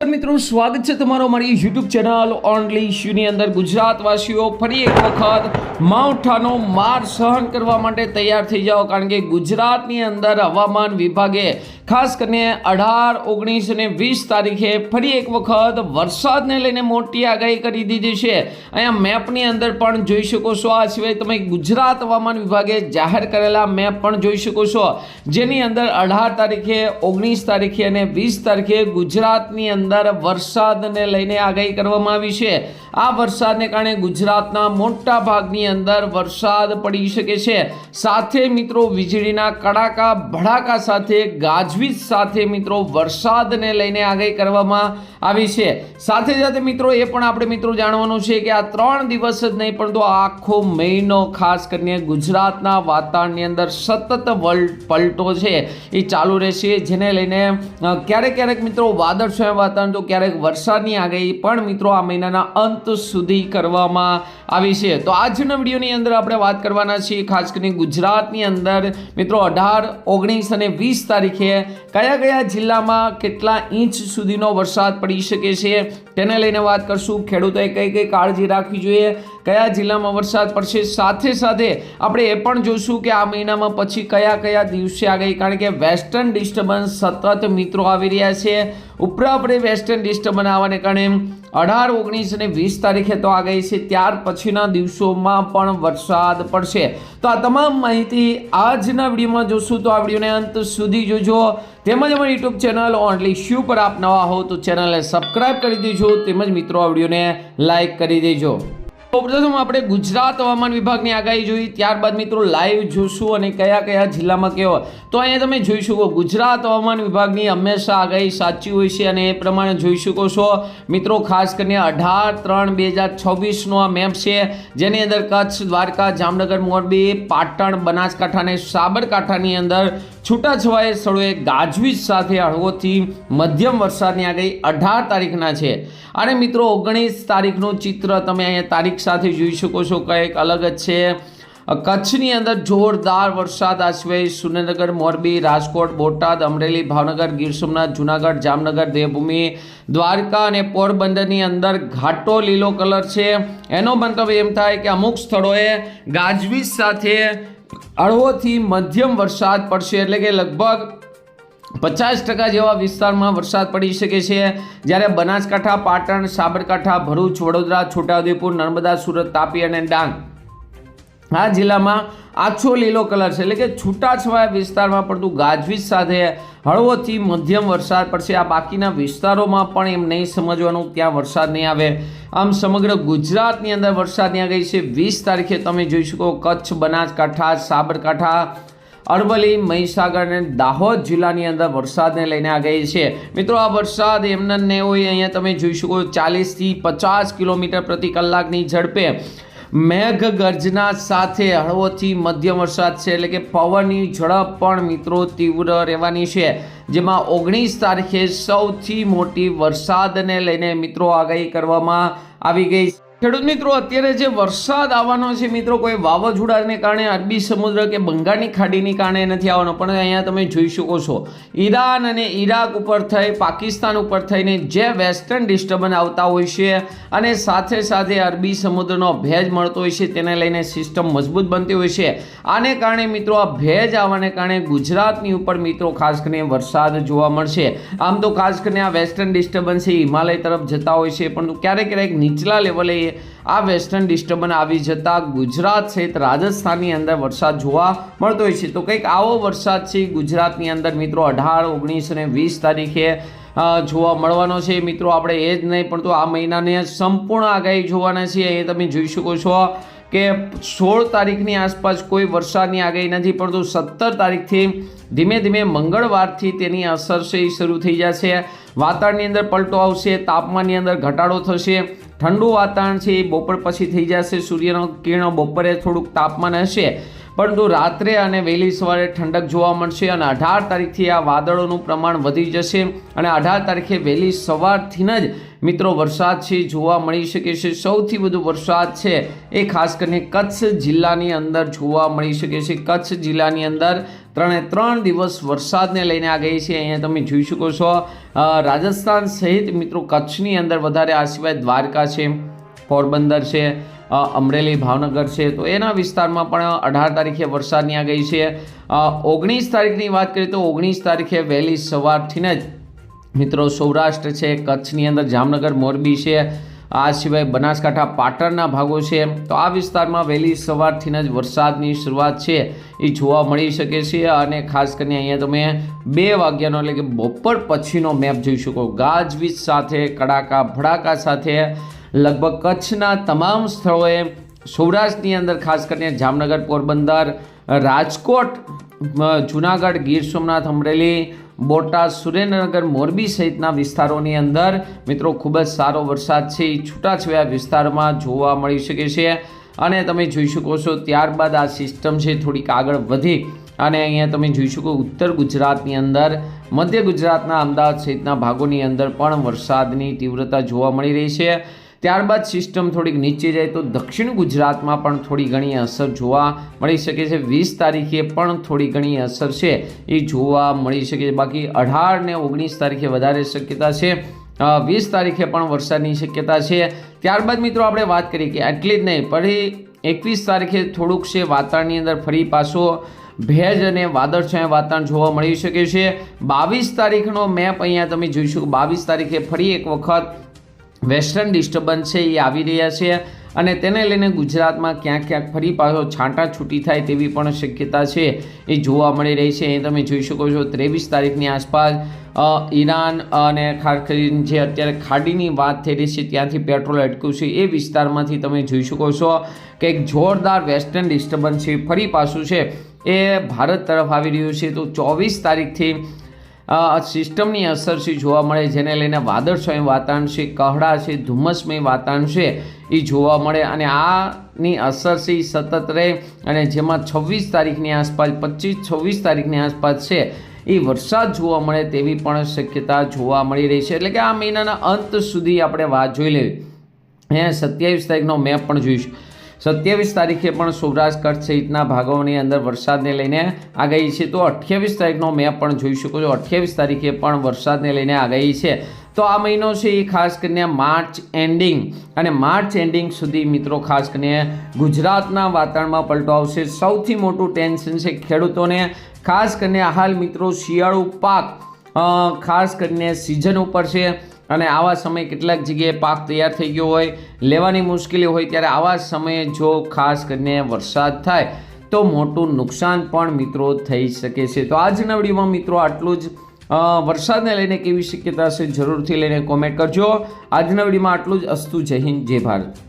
મિત્રો સ્વાગત છે તમારો મારી યુટ્યુબ ચેનલ ઓનલી ઇશ્યુની અંદર। ગુજરાતવાસીઓ ફરી એક વખત માવઠાનો માર સહન કરવા માટે તૈયાર થઈ જાઓ, કારણ કે ગુજરાતની અંદર હવામાન વિભાગે ખાસ કરીને 18, 19 અને 20 તારીખે ફરી એક વખત વરસાદને લઈને મોટી આગાહી કરી દીધી છે। અહીંયા મેપની અંદર પણ જોઈ શકો છો। આ સિવાય તમે ગુજરાત હવામાન વિભાગે જાહેર કરેલા મેપ પણ જોઈ શકો છો, જેની અંદર 18 તારીખે, 19 તારીખે અને 20 તારીખે ગુજરાતની અંદર વરસાદને લઈને આગાહી કરવામાં આવી છે। આ વરસાદને કારણે ગુજરાતના મોટા ભાગની અંદર વરસાદ પડી શકે છે, સાથે મિત્રો વીજળીના કડાકા ભડાકા સાથે ગાજવીજ સાથે મિત્રો વરસાદને લઈને આગાહી કરવામાં આવી છે। સાથે સાથે મિત્રો એ પણ આપણે મિત્રો જાણવાનું છે કે આ 3 દિવસ જ નહીં પરંતુ આખો મહિનો ખાસ કરીને ગુજરાતના વાતાવરણની અંદર સતત પલટો છે એ ચાલુ રહેશે, જેને લઈને ક્યારેક મિત્રો વાદળછાયા વાતાવરણ તો ક્યારેક વરસાદની આગાહી પણ મિત્રો આ મહિનાના અંત સુધી કરવામાં આવી છે। તો આજના વિડીયોની અંદર આપણે વાત કરવાના છીએ ખાસ કરીને ગુજરાતની અંદર મિત્રો 18, 19 અને 20 તારીખે કયા જિલ્લામાં કેટલા ઇંચ સુધીનો વરસાદ પડી શકે છે તેને લઈને વાત કરશું। ખેડૂતોએ કઈ કાળજી રાખવી જોઈએ, કયા જિલ્લામાં વરસાદ પડશે, સાથે સાથે આપણે એ પણ જોઈશું કે આ મહિનામાં પછી કયા દિવસે આગાહી, કારણ કે વેસ્ટર્ન ડિસ્ટર્બન્સ સતત મિત્રો આવી રહ્યા છે। ઉપરાપરે વેસ્ટર્ન ડિસ્ટર્બન્સ આવવાને કારણે 18, 19 અને 20 તારીખે તો આગાહી છે, ત્યાર પછીના દિવસોમાં પણ વરસાદ પડશે। તો આ તમામ માહિતી આજના વિડીયોમાં જોશું, તો આ વિડીયોને અંત સુધી જોજો। તેમજ અમારી યુટ્યુબ ચેનલ ઓનલી ઇશ્યુ પર આપ નવા હો તો ચેનલને સબસ્ક્રાઇબ કરી દેજો, તેમજ મિત્રો આ વિડીયોને લાઇક કરી દેજો। સૌપ્રથમ આપણે ગુજરાત હવામાન વિભાગની આગાહી જોઈ, ત્યારબાદ મિત્રો લાઈવ જોશું અને કયા જિલ્લામાં કેવો। તો અહીંયા તમે જોઈ શકો ગુજરાત હવામાન વિભાગની હંમેશા આગાહી સાચી હોય છે અને એ પ્રમાણે જોઈ શકો છો મિત્રો। ખાસ કરીને 18/3/2024નો આ મેપ છે, જેની અંદર કચ્છ, દ્વારકા, જામનગર, મોરબી, પાટણ, બનાસકાંઠા અને સાબરકાંઠાની અંદર છૂટાછવાયા સ્થળોએ ગાજવીજ સાથે હળવોથી મધ્યમ વરસાદની આગાહી 18 તારીખના છે। અને મિત્રો 19 તારીખનું ચિત્ર તમે અહીંયા તારીખ સાથે જોઈ શકો છો, કંઈક અલગ જ છે। કચ્છની અંદર જોરદાર વરસાદ આ સિવાય સુરેન્દ્રનગર, મોરબી, રાજકોટ, બોટાદ, અમરેલી, ભાવનગર, ગીર સોમનાથ, જુનાગઢ, જામનગર, દેવભૂમિ, દ્વારકા અને પોરબંદરની અંદર ઘાટો લીલો કલર છે। એનો મતલબ એમ થાય કે અમુક સ્થળોએ ગાજવીજ સાથે હળવોથી મધ્યમ વરસાદ પડશે, એટલે કે લગભગ 50% જેવા વિસ્તારમાં વરસાદ પડી શકે છે। જ્યારે બનાસકાંઠા, પાટણ, સાબરકાંઠા, ભરૂચ, વડોદરા, છોટાઉદેપુર, નર્મદા, સુરત, તાપી અને ડાંગ આ જિલ્લામાં આછો લીલો કલર છે, એટલે કે છૂટાછવાયા વિસ્તારમાં પડતું ગાજવીજ સાથે હળવોથી મધ્યમ વરસાદ પડશે। આ બાકીના વિસ્તારોમાં પણ એમ નહીં સમજવાનું ત્યાં વરસાદ નહીં આવે। આમ સમગ્ર ગુજરાતની અંદર વરસાદની આગાહી છે 20 તારીખે તમે જોઈ શકો કચ્છ, બનાસકાંઠા, સાબરકાંઠા, અરવલ્લી, મહીસાગર અને દાહોદ જિલ્લાની અંદર વરસાદને લઈને આગાહી છે। મિત્રો આ વરસાદ એમને નહીં હોય, અહીંયા તમે જોઈ શકો 40 થી 50 કિલોમીટર પ્રતિ કલાકની ઝડપે મેઘ ગર્જના સાથે હળવોથી મધ્યમ વરસાદ છે, એટલે કે પવનની ઝડપ પણ મિત્રો તીવ્ર રહેવાની છે, જેમાં 19 તારીખે સૌથી મોટી વરસાદને લઈને મિત્રો આગાહી કરવામાં આવી ગઈ છે। ખેડૂત મિત્રો અત્યારે જે વરસાદ આવવાનો છે મિત્રો કોઈ વાવાઝોડાને કારણે અરબી સમુદ્ર કે બંગાળની ખાડીની કારણે નથી આવવાનો, પણ અહીંયા તમે જોઈ શકો છો ઈરાન અને ઈરાક ઉપર થઈ, પાકિસ્તાન ઉપર થઈને જે વેસ્ટર્ન ડિસ્ટર્બન્સ આવતા હોય છે અને સાથે અરબી સમુદ્રનો ભેજ મળતો હોય છે, તેને લઈને સિસ્ટમ મજબૂત બનતી હોય છે। આને કારણે મિત્રો આ ભેજ આવવાને કારણે ગુજરાતની ઉપર મિત્રો ખાસ કરીને વરસાદ જોવા મળશે। આમ તો ખાસ કરીને આ વેસ્ટર્ન ડિસ્ટર્બન્સ છે હિમાલય તરફ જતા હોય છે, પરંતુ ક્યારેક નીચલા લેવલે આ વેસ્ટર્ન ડિસ્ટર્બન્સ આવી જતા ગુજરાત સહિત રાજસ્થાનની અંદર વરસાદ જોવા મળતો હોય છે। તો કંઈક આવો વરસાદ છે ગુજરાતની અંદર મિત્રો 18, 19 અને 20 તારીખે જોવા મળવાનો છે। મિત્રો આપણે એ જ નહીં પણ તો આ મહિનાને સંપૂર્ણ આગાહી જોવાના છીએ। એ તમે જોઈ શકો છો કે 16 તારીખની આસપાસ કોઈ વરસાદની આગાહી નથી, પરંતુ 17 તારીખથી ધીમે મંગળવારથી તેની અસર છે એ શરૂ થઈ જશે। વાતાવરણની અંદર પલટો આવશે, તાપમાનની અંદર ઘટાડો થશે, ઠંડુ વાતાવરણ છે એ બપોર પછી થઈ જશે। સૂર્યનો કિરણો બપોરે થોડુંક તાપમાન હશે, પરંતુ રાત્રે અને વહેલી સવારે ઠંડક જોવા મળશે અને 18 તારીખથી આ વાદળોનું પ્રમાણ વધી જશે અને 18 તારીખે વહેલી સવારથી જ મિત્રો વરસાદ છે જોવા મળી શકે છે। સૌથી વધુ વરસાદ છે એ ખાસ કરીને કચ્છ જિલ્લાની અંદર જોવા મળી શકે છે। કચ્છ જિલ્લાની અંદર 3 દિવસ વરસાદને લઈને આગાહી છે. અહીંયા તમે જોઈ શકો છો રાજસ્થાન સહિત મિત્રો કચ્છની અંદર વધારે, આ સિવાય દ્વારકા છે, પોરબંદર છે, અમરેલી, ભાવનગર છે, તો એના વિસ્તારમાં પણ 18 તારીખે વરસાદની આગાહી છે. 19 તારીખની વાત કરીએ તો 19 તારીખે વહેલી સવારથી જ મિત્રો સૌરાષ્ટ્ર છે, કચ્છની અંદર જામનગર, મોરબી છે, આ સિવાય બનાસકાંઠા, પાટણના ભાગો છે, તો આ વિસ્તારમાં વહેલી સવારથી જ વરસાદની શરૂઆત છે એ જોવા મળી શકે છે. અને ખાસ કરીને અહીંયા તમે 2 વાગ્યાનો એટલે કે બપોર પછીનો મેપ જોઈ શકો. ગાજવીજ સાથે, કડાકા ભડાકા સાથે લગભગ કચ્છના તમામ સ્થળોએ, સૌરાષ્ટ્રની અંદર ખાસ કરીને જામનગર, પોરબંદર, રાજકોટ, જુનાગઢ, ગીર સોમનાથ, અમરેલી, બોટાદ, સુરેન્દ્રનગર, મોરબી સહિતના વિસ્તારોની અંદર મિત્રો ખૂબ જ સારો વરસાદ છે એ છૂટાછવાયા વિસ્તારમાં જોવા મળી શકે છે. અને તમે જોઈ શકો છો ત્યારબાદ આ સિસ્ટમ છે થોડીક આગળ વધી અને અહીંયા તમે જોઈ શકો ઉત્તર ગુજરાતની અંદર, મધ્ય ગુજરાતના અમદાવાદ સહિતના ભાગોની અંદર પણ વરસાદની તીવ્રતા જોવા મળી રહી છે. ત્યારબાદ સિસ્ટમ થોડીક નીચે જાય તો દક્ષિણ ગુજરાતમાં પણ થોડી ઘણી અસર જોવા મળી શકે છે. 20 તારીખે પણ થોડી ઘણી અસર છે એ જોવા મળી શકે છે. બાકી 18 ને 19 તારીખે વધારે શક્યતા છે. 20 તારીખે પણ વરસાદની શક્યતા છે. ત્યારબાદ મિત્રો આપણે વાત કરીએ કે આટલી જ નહીં, ફરી 21 તારીખે થોડુંક છે વાતાવરણની અંદર ફરી પાછો ભેજ અને વાદળછાયા વાતાવરણ જોવા મળી શકે છે. 22 તારીખનો મેપ અહીંયા તમે જોઈશું. 22 તારીખે ફરી એક વખત વેસ્ટર્ન ડિસ્ટર્બન્સ છે એ આવી રહ્યા છે અને તેને લઈને ગુજરાતમાં ક્યાંક ક્યાંક ફરી પાછો છાંટાછૂટી થાય તેવી પણ શક્યતા છે એ જોવા મળી રહી છે. એ તમે જોઈ શકો છો 23 તારીખની આસપાસ ઈરાન અને ખાસ કરીને જે અત્યારે ખાડીની વાત થઈ રહી છે ત્યાંથી પેટ્રોલ અટક્યું છે એ વિસ્તારમાંથી તમે જોઈ શકો છો કે એક જોરદાર વેસ્ટર્ન ડિસ્ટર્બન્સ છે ફરી પાછું છે એ ભારત તરફ આવી રહ્યું છે. તો 24 તારીખથી સિસ્ટમની અસર છે જોવા મળે, જેને લઈને વાદળછાયું વાતાવરણ છે, કહડા છે, ધુમ્મસમય વાતાવરણ છે એ જોવા મળે અને આની અસર છે એ સતત રહે. અને જેમાં 26 તારીખની આસપાસ, 25-26 તારીખની આસપાસ છે એ વરસાદ જોવા મળે તેવી પણ શક્યતા જોવા મળી રહી છે. એટલે કે આ મહિનાના અંત સુધી આપણે વાત જોઈ લેવી. અહીંયા 27 તારીખનો મેપ પણ જોઈશું. 27 તારીખે પણ સૌરાષ્ટ્ર, કચ્છ સહિતના ભાગોની અંદર વરસાદને લઈને આગાહી છે. તો 28 તારીખનો મેપ પણ જોઈ શકો છો. 28 તારીખે પણ વરસાદને લઈને આગાહી છે. તો આ મહિનો છે એ ખાસ કરીને માર્ચ એન્ડિંગ અને માર્ચ એન્ડિંગ સુધી મિત્રો ખાસ કરીને ગુજરાતના વાતાવરણમાં પલટો આવશે. સૌથી મોટું ટેન્શન છે ખેડૂતોને, ખાસ કરીને હાલ મિત્રો શિયાળુ પાક ખાસ કરીને સિઝન ઉપર છે અને આવા સમયે કેટલાક જગ્યાએ પાક તૈયાર થઈ ગયો હોય, લેવાની મુશ્કેલી હોય, ત્યારે આવા સમયે જો ખાસ કરીને વરસાદ થાય તો મોટું નુકસાન પણ મિત્રો થઈ શકે છે. તો આજના વિડીયોમાં મિત્રો આટલું જ. વરસાદને લઈને કેવી શક્યતા છે જરૂરથી લઈને કોમેન્ટ કરજો. આજના વિડીયોમાં આટલું જ. અસ્તુ. જય હિન્દ, જય ભારત.